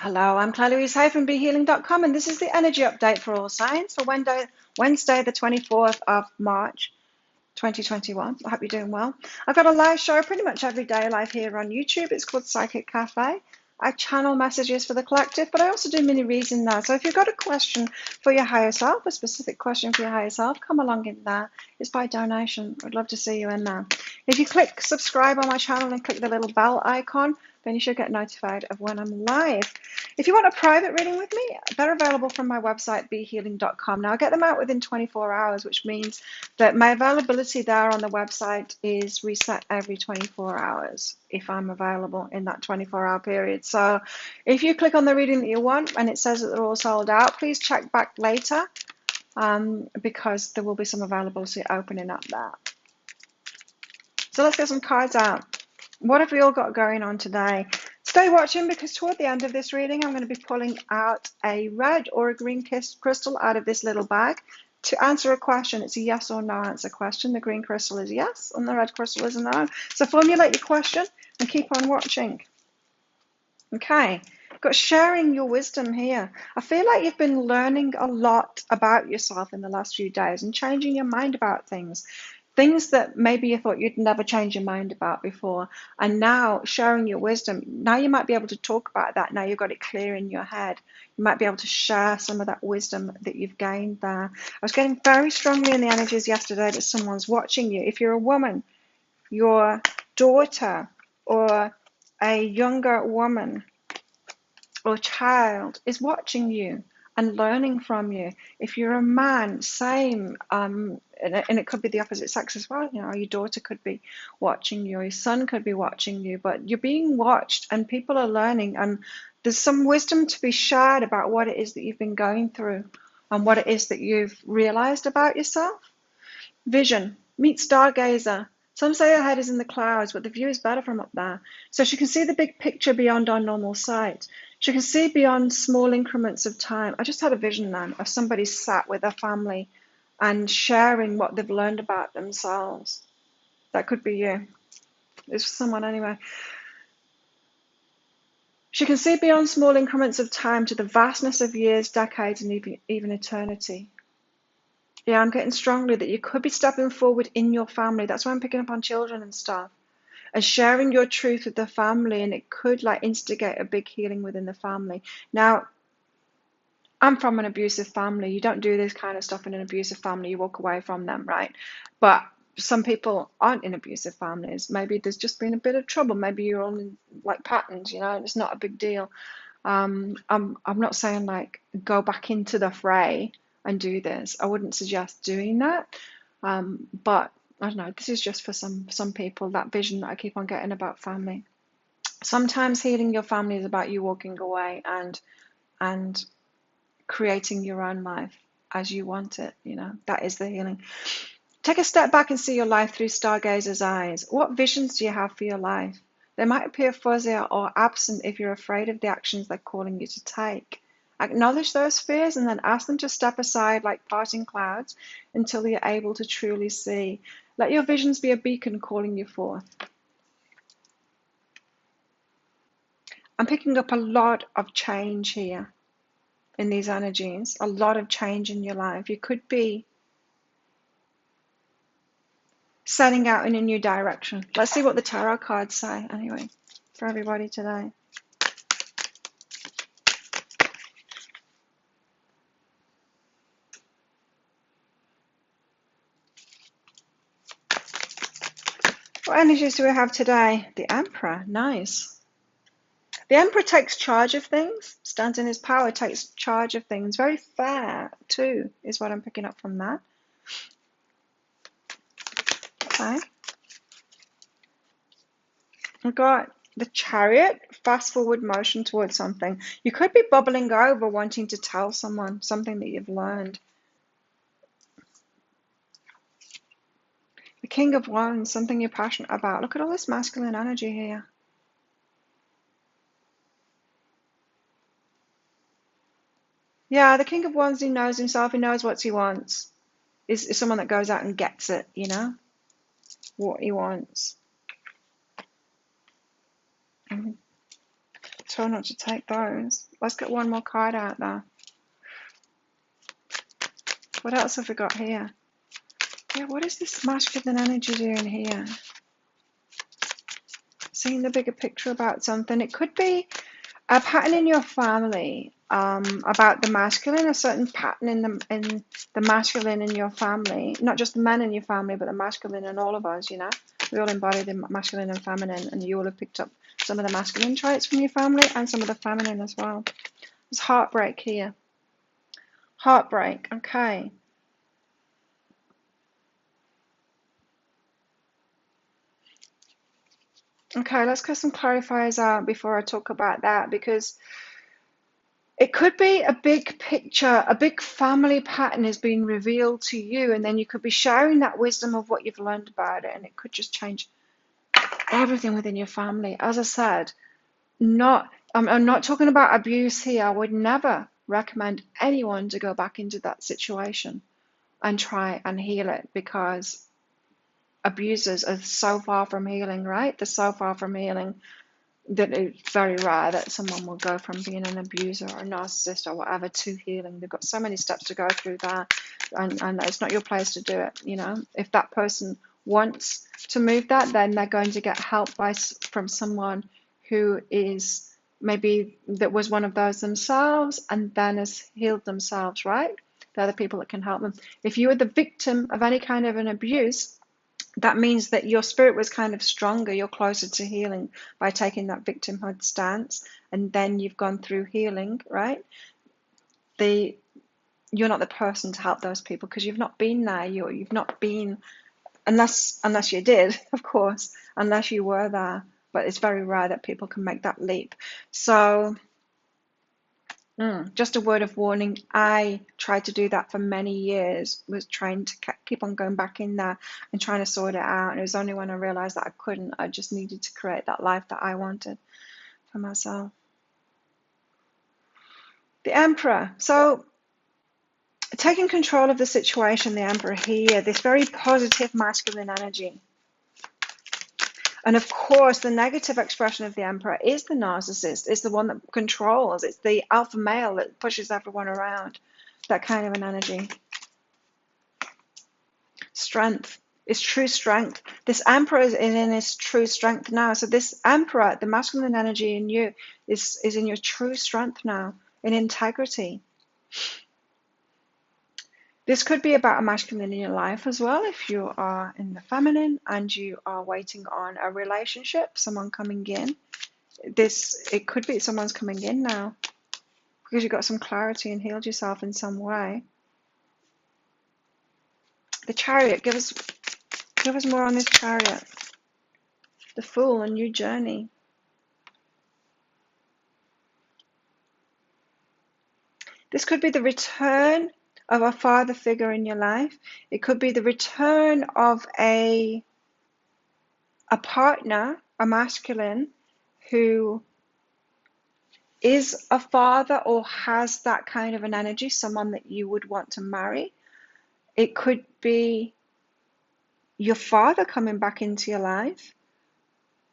Hello, I'm Claire Louise Hay from BeHealing.com, and this is the energy update for all signs for Wednesday, the 24th of March, 2021. I hope you're doing well. I've got a live show pretty much every day live here on YouTube. It's called Psychic Cafe. I channel messages for the collective, but I also do mini reads in there. So if you've got a question for your higher self, a specific question for your higher self, come along in there. It's by donation. I'd love to see you in there. If you click subscribe on my channel and click the little bell icon, then you should get notified of when I'm live. If you want a private reading with me, they're available from my website, behealing.com. Now, I get them out within 24 hours, which means that my availability there on the website is reset every 24 hours if I'm available in that 24-hour period. So if you click on the reading that you want and it says that they're all sold out, please check back later because there will be some availability opening up there. So let's get some cards out. What have we all got going on today? Stay watching because toward the end of this reading, I'm going to be pulling out a red or a green crystal out of this little bag to answer a question. It's a yes or no answer question. The green crystal is yes and the red crystal is no. So formulate your question and keep on watching. Okay, got sharing your wisdom here. I feel like you've been learning a lot about yourself in the last few days and changing your mind about things. Things that maybe you thought you'd never change your mind about before, and now sharing your wisdom. Now you might be able to talk about that. Now you've got it clear in your head. You might be able to share some of that wisdom that you've gained there. I was getting very strongly in the energies yesterday that someone's watching you. If you're a woman, your daughter or a younger woman or child is watching you and learning from you. If you're a man, same, and it could be the opposite sex as well. You know, your daughter could be watching you, your son could be watching you, but you're being watched and people are learning, and there's some wisdom to be shared about what it is that you've been going through and what it is that you've realized about yourself. Vision, meet stargazer. Some say her head is in the clouds, but the view is better from up there. So she can see the big picture beyond our normal sight. She can see beyond small increments of time. I just had a vision then of somebody sat with their family and sharing what they've learned about themselves. That could be you. It's someone anyway. She can see beyond small increments of time to the vastness of years, decades, and even eternity. Yeah, I'm getting strongly that you could be stepping forward in your family. That's why I'm picking up on children and stuff. And sharing your truth with the family, and it could like instigate a big healing within the family. Now, I'm from an abusive family. You don't do this kind of stuff in an abusive family. You walk away from them, right? But some people aren't in abusive families. Maybe there's just been a bit of trouble. Maybe you're all in like patterns, you know, and it's not a big deal. I'm not saying like go back into the fray and do this. I wouldn't suggest doing that. But I don't know, this is just for some people, that vision that I keep on getting about family. Sometimes healing your family is about you walking away and creating your own life as you want it, you know. That is the healing. Take a step back and see your life through stargazer's eyes. What visions do you have for your life? They might appear fuzzy or absent if you're afraid of the actions they're calling you to take. Acknowledge those fears and then ask them to step aside like parting clouds until you're able to truly see. Let your visions be a beacon calling you forth. I'm picking up a lot of change here in these energies, a lot of change in your life. You could be setting out in a new direction. Let's see what the tarot cards say anyway for everybody today. What energies do we have today? The Emperor, nice. The Emperor takes charge of things, stands in his power, takes charge of things. Very fair, too, is what I'm picking up from that. Okay. We've got the Chariot, fast forward motion towards something. You could be bubbling over, wanting to tell someone something that you've learned. The King of Wands, something you're passionate about. Look at all this masculine energy here. Yeah, the King of Wands, he knows himself, he knows what he wants. Is someone that goes out and gets it, you know, what he wants. told not to take those. Let's get one more card out there. What else have we got here? Yeah, what is this masculine energy doing here? Seeing the bigger picture about something. It could be a pattern in your family about the masculine, a certain pattern in the masculine in your family, not just the men in your family, but the masculine in all of us, you know. We all embody the masculine and feminine, and you all have picked up some of the masculine traits from your family and some of the feminine as well. There's heartbreak here. Heartbreak, okay. Okay, let's get some clarifiers out before I talk about that, because it could be a big picture, a big family pattern is being revealed to you, and then you could be sharing that wisdom of what you've learned about it, and it could just change everything within your family. As I said, I'm not talking about abuse here. I would never recommend anyone to go back into that situation and try and heal it, because abusers are so far from healing, right? They're so far from healing that it's very rare that someone will go from being an abuser or a narcissist or whatever to healing. They've got so many steps to go through that, and it's not your place to do it. You know, if that person wants to move that, then they're going to get help from someone who is maybe that was one of those themselves and then has healed themselves, right? They're the people that can help them. If you were the victim of any kind of an abuse, that means that your spirit was kind of stronger, you're closer to healing by taking that victimhood stance, and then you've gone through healing, right? You're not the person to help those people because you've not been there. You've not been, unless you did, of course, unless you were there. But it's very rare that people can make that leap. So just a word of warning, I tried to do that for many years, was trying to keep on going back in there and trying to sort it out. And it was only when I realized that I couldn't, I just needed to create that life that I wanted for myself. The Emperor. So taking control of the situation, the Emperor here, this very positive masculine energy. And of course, the negative expression of the Emperor is the narcissist, is the one that controls. It's the alpha male that pushes everyone around. That kind of an energy. Strength is true strength. This Emperor is in his true strength now. So this Emperor, the masculine energy in you, is in your true strength now, in integrity. This could be about a masculine in your life as well, if you are in the feminine and you are waiting on a relationship, someone coming in. It could be someone's coming in now because you got some clarity and healed yourself in some way. The Chariot, give us more on this Chariot. The Fool, a new journey. This could be the return of a father figure in your life. It could be the return of a partner, a masculine, who is a father or has that kind of an energy, someone that you would want to marry. It could be your father coming back into your life.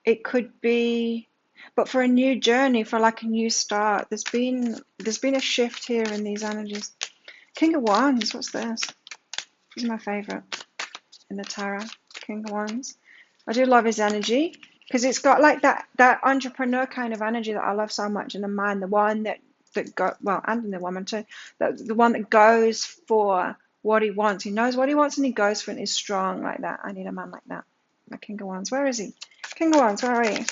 It could be, but for a new journey, for like a new start. There's been a shift here in these energies. King of Wands, what's this? He's my favorite in the tarot. King of Wands. I do love his energy because it's got like that entrepreneur kind of energy that I love so much in the man, the one that go well, and in the woman too. The one that goes for what he wants. He knows what he wants and he goes for it and is strong like that. I need a man like that. My King of Wands. Where is he? King of Wands, where are you?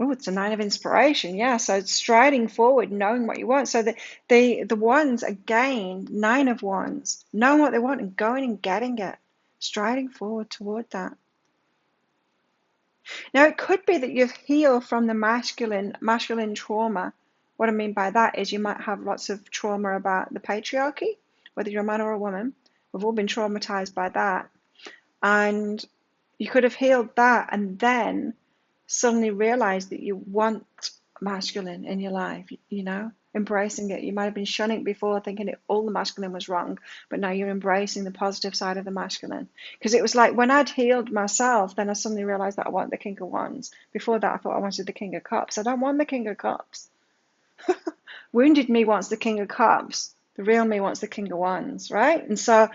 Oh, it's a 9 of Inspiration. Yeah, so it's striding forward, knowing what you want. So the Wands, again, 9 of Wands, knowing what they want and going and getting it, striding forward toward that. Now, it could be that you've healed from the masculine trauma. What I mean by that is you might have lots of trauma about the patriarchy, whether you're a man or a woman. We've all been traumatized by that. And you could have healed that and then suddenly realize that you want masculine in your life, you know, embracing it. You might have been shunning it before, thinking all the masculine was wrong, but now you're embracing the positive side of the masculine. Because it was like when I'd healed myself, then I suddenly realized that I want the King of Wands. Before that, I thought I wanted the King of Cups. I don't want the King of Cups. Wounded me wants the King of Cups. The real me wants the King of Wands, right? And so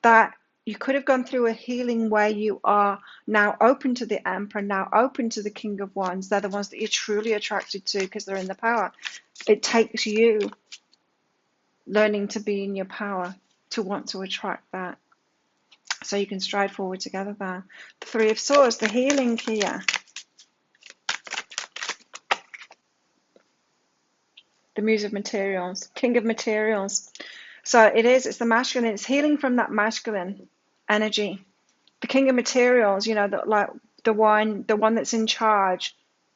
that you could have gone through a healing where you are now open to the Emperor, now open to the King of Wands. They're the ones that you're truly attracted to because they're in the power. It takes you learning to be in your power to want to attract that. So you can stride forward together there. The Three of Swords, the healing here. The Muse of Materials, King of Materials. So it's the masculine, it's healing from that masculine energy. The King of Materials, you know, like the one that's in charge,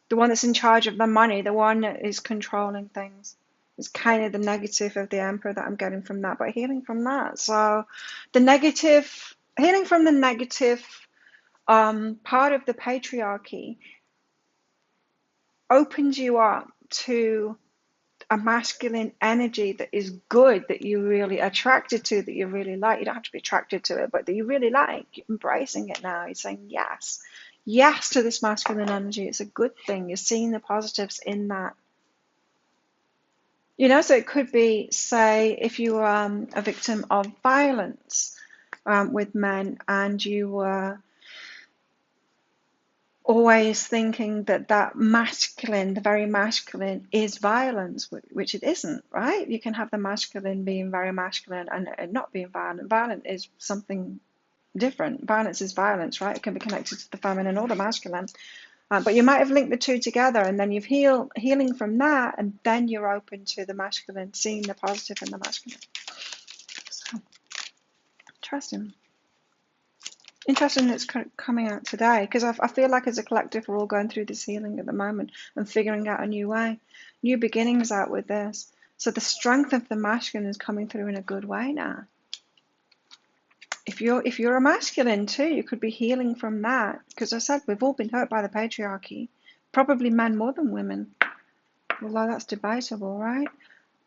the one that's in charge of the money, the one that is controlling things. It's kind of the negative of the Emperor that I'm getting from that, but healing from that. So the negative, healing from the negative part of the patriarchy opens you up to a masculine energy that is good, that you're really attracted to, that you really like. You don't have to be attracted to it, but that you really like. You're embracing it now. You're saying yes to this masculine energy. It's a good thing. You're seeing the positives in that. You know, so it could be, say, if you were a victim of violence with men, and you were always thinking that masculine, the very masculine, is violence, which it isn't, right? You can have the masculine being very masculine and not being violent. Violent is something different. Violence is violence, right? It can be connected to the feminine or the masculine. But you might have linked the two together, and then you've healing from that, and then you're open to the masculine, seeing the positive in the masculine. So, interesting it's coming out today, because I feel like as a collective we're all going through this healing at the moment and figuring out a new way, new beginnings out with this. So the strength of the masculine is coming through in a good way now. If you're a masculine too, you could be healing from that, because I said we've all been hurt by the patriarchy, probably men more than women, although that's debatable, right?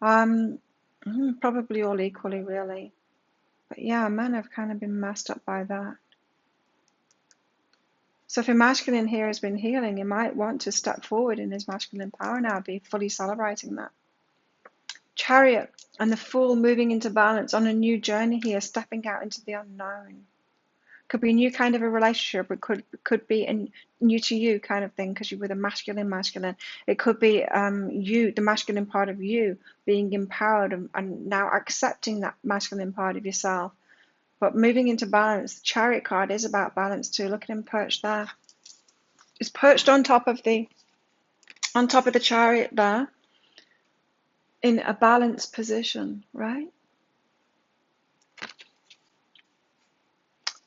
Probably all equally, really. But yeah, men have kind of been messed up by that. So if your masculine here has been healing, you might want to step forward in his masculine power now, be fully celebrating that. Chariot and the Fool moving into balance on a new journey here, stepping out into the unknown. Could be a new kind of a relationship. It could be a new to you kind of thing, because you're with a masculine. It could be you, the masculine part of you, being empowered and now accepting that masculine part of yourself. But moving into balance, the Chariot card is about balance too. Look at him perched there. He's perched on top of the Chariot there, in a balanced position, right?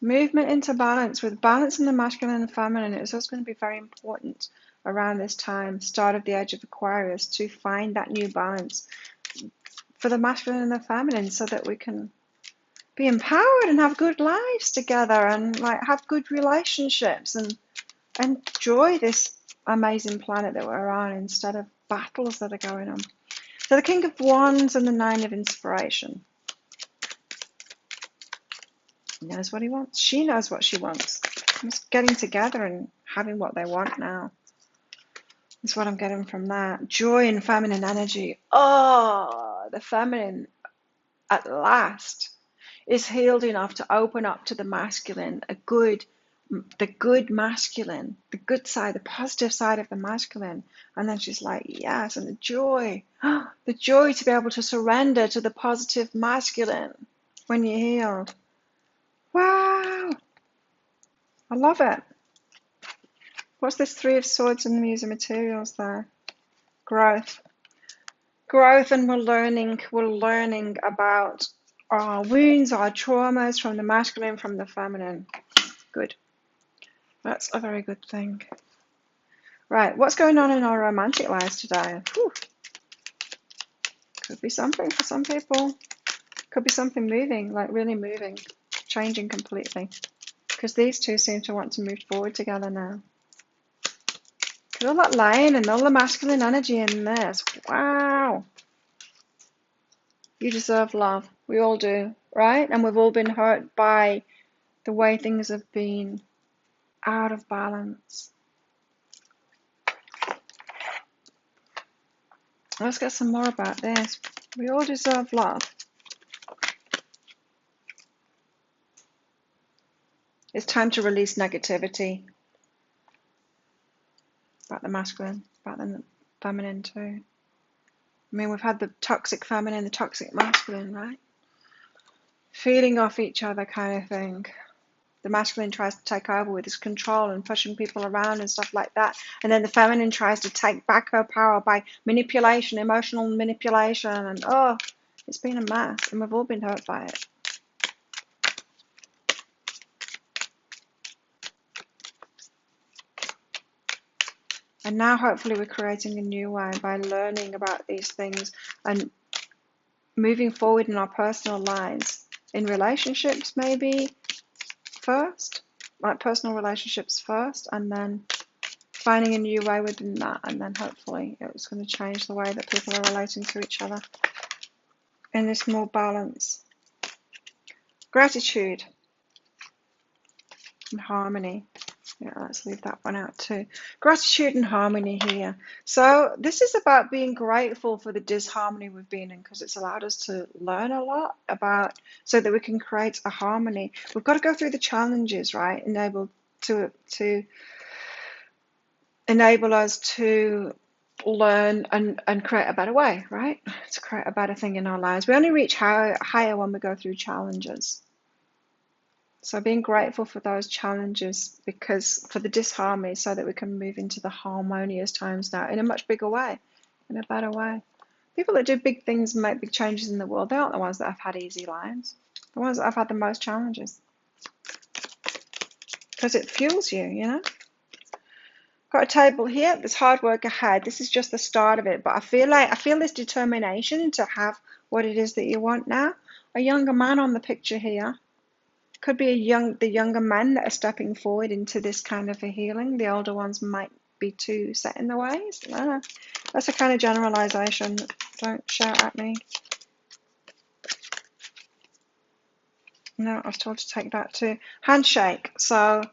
Movement into balance, with balance in the masculine and feminine. It's also going to be very important around this time, start of the age of Aquarius, to find that new balance for the masculine and the feminine, so that we can be empowered and have good lives together, and like have good relationships and enjoy this amazing planet that we're on, instead of battles that are going on. So the King of Wands and the Nine of Inspiration. He knows what he wants. She knows what she wants. Just getting together and having what they want now. That's what I'm getting from that. Joy and feminine energy. Oh, the feminine at last is healed enough to open up to the masculine, the good masculine, the good side, the positive side of the masculine. And then she's like, yes, and the joy to be able to surrender to the positive masculine when you're healed. Wow, I love it. What's this Three of Swords and the Muse of Materials there? Growth, and we're learning about our wounds, our traumas, from the masculine, from the feminine. Good. That's a very good thing. Right, what's going on in our romantic lives today? Whew. Could be something for some people. Could be something moving, like really moving, changing completely. Because these two seem to want to move forward together now. Feel that line and all the masculine energy in this. Wow. You deserve love. We all do, right? And we've all been hurt by the way things have been out of balance. Let's get some more about this. We all deserve love. It's time to release negativity about the masculine, about the feminine too. I mean, we've had the toxic feminine, the toxic masculine, right? Feeding off each other kind of thing. The masculine tries to take over with his control and pushing people around and stuff like that. And then the feminine tries to take back her power by manipulation, emotional manipulation. And oh, it's been a mess. And we've all been hurt by it. And now hopefully we're creating a new way by learning about these things and moving forward in our personal lives. In relationships maybe first, like personal relationships first, and then finding a new way within that, and then hopefully it's going to change the way that people are relating to each other in this more balance. Gratitude and harmony. Yeah, let's leave that one out too. Gratitude and harmony here. So this is about being grateful for the disharmony we've been in, because it's allowed us to learn a lot about, so that we can create a harmony. We've got to go through the challenges, right? Enable us to learn and create a better way, right? To create a better thing in our lives. We only reach higher when we go through challenges. So being grateful for those challenges, because for the disharmony, so that we can move into the harmonious times now in a much bigger way, in a better way. People that do big things and make big changes in the world, they aren't the ones that have had easy lives. The ones that have had the most challenges. Because it fuels you, you know? Got a table here. There's hard work ahead. This is just the start of it, but I feel this determination to have what it is that you want now. A younger man on the picture here. Could be the younger men that are stepping forward into this kind of a healing. The older ones might be too set in the ways. That's a kind of generalization. Don't shout at me. No, I was told to take that too. Handshake. So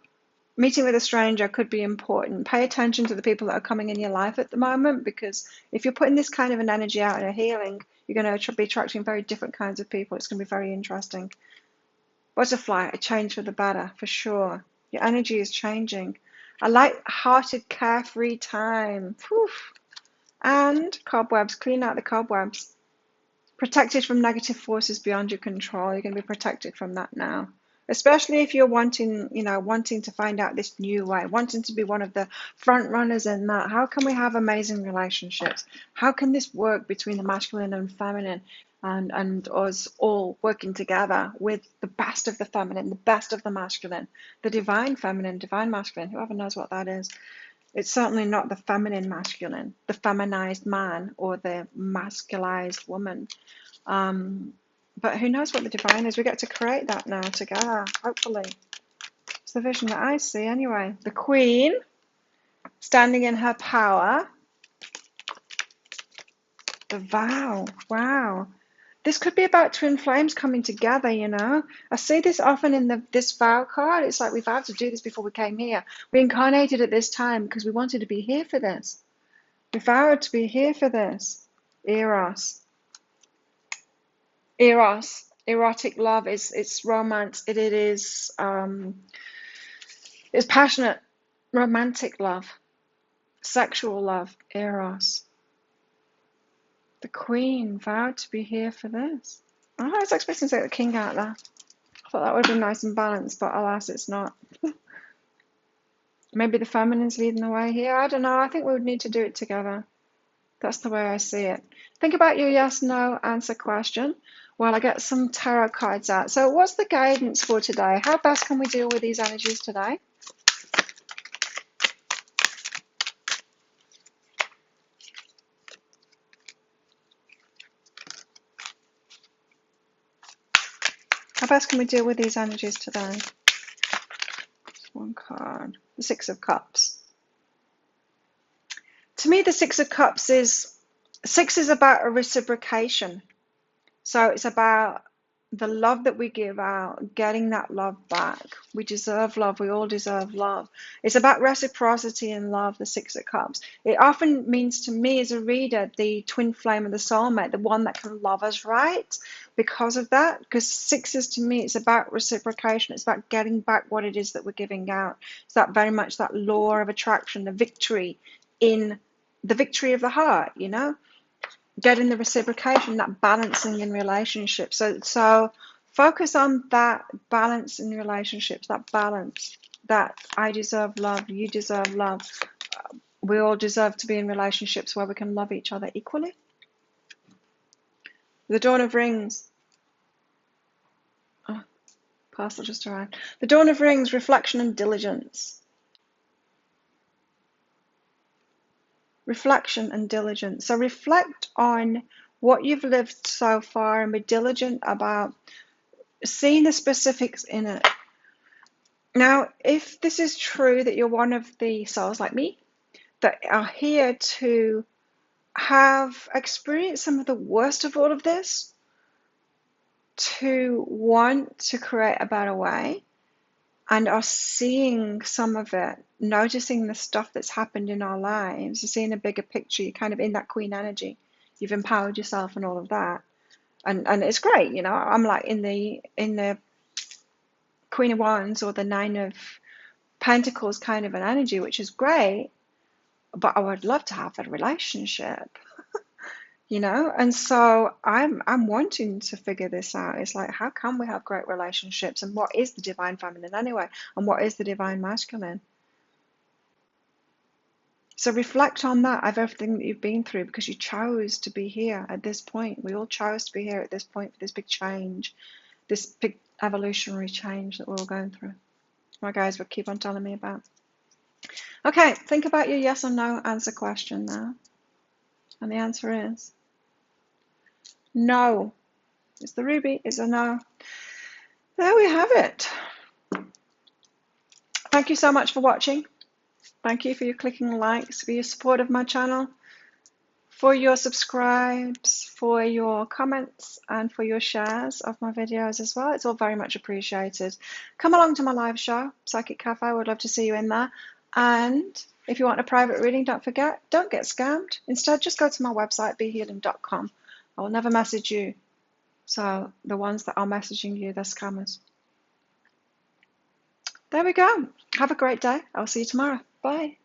meeting with a stranger could be important. Pay attention to the people that are coming in your life at the moment, because if you're putting this kind of an energy out in a healing, you're going to be attracting very different kinds of people. It's going to be very interesting. Butterfly, a change for the better, for sure. Your energy is changing. A light-hearted, carefree time. Whew. And cobwebs, clean out the cobwebs. Protected from negative forces beyond your control. You're going to be protected from that now. Especially if you're wanting to find out this new way, wanting to be one of the front runners in that. How can we have amazing relationships? How can this work between the masculine and feminine? And us all working together with the best of the feminine, the best of the masculine, the divine feminine, divine masculine, whoever knows what that is. It's certainly not the feminine masculine, the feminized man or the masculized woman. But who knows what the divine is? We get to create that now together, hopefully. It's the vision that I see anyway. The Queen, standing in her power. The vow, wow. This could be about twin flames coming together, you know. I see this often in this vow card. It's like we vowed to do this before we came here. We incarnated at this time because we wanted to be here for this. We vowed to be here for this. Eros. Eros. Erotic love. It's romance. It is it's passionate, romantic love, sexual love. Eros. The Queen vowed to be here for this. Oh, I was expecting to take the King out there. I thought that would have been nice and balanced, but alas, it's not. Maybe the feminine's leading the way here. I don't know. I think we would need to do it together. That's the way I see it. Think about your yes/no answer question while I get some tarot cards out. So what's the guidance for today? How best can we deal with these energies today? How best can we deal with these energies today? Just one card. The Six of Cups. To me, the Six of Cups is about a reciprocation. So it's about the love that we give out, getting that love back. We deserve love. We all deserve love. It's about reciprocity and love, the Six of Cups. It often means to me as a reader, the twin flame of the soulmate, the one that can love us right because of that. Because sixes to me, it's about reciprocation. It's about getting back what it is that we're giving out. It's that very much that law of attraction, the victory of the heart, you know? Getting the reciprocation, that balancing in relationships. So focus on that balance in relationships, that balance, that I deserve love, you deserve love. We all deserve to be in relationships where we can love each other equally. The Dawn of Rings. Oh, parcel just arrived. The Dawn of Rings, reflection and diligence. Reflection and diligence. So reflect on what you've lived so far and be diligent about seeing the specifics in it. Now, if this is true that you're one of the souls like me that are here to have experienced some of the worst of all of this, to want to create a better way, and are seeing some of it, noticing the stuff that's happened in our lives, you're seeing a bigger picture, you're kind of in that queen energy, you've empowered yourself and all of that, and it's great, you know. I'm like in the Queen of Wands or the Nine of Pentacles kind of an energy, which is great, but I would love to have a relationship, you know. And so I'm wanting to figure this out. It's like, how can we have great relationships, and what is the divine feminine anyway, and what is the divine masculine? So reflect on that, of everything that you've been through, because you chose to be here at this point. We all chose to be here at this point for this big change, this big evolutionary change that we're all going through. My guys would keep on telling me about. Okay, think about your yes or no answer question now. And the answer is no. It's the ruby, it's a no. There we have it. Thank you so much for watching. Thank you for your clicking likes, for your support of my channel, for your subscribes, for your comments, and for your shares of my videos as well. It's all very much appreciated. Come along to my live show, Psychic Cafe. I would love to see you in there. And if you want a private reading, don't forget, don't get scammed. Instead, just go to my website, behealing.com. I will never message you. So the ones that are messaging you, they're scammers. There we go. Have a great day. I'll see you tomorrow. Bye.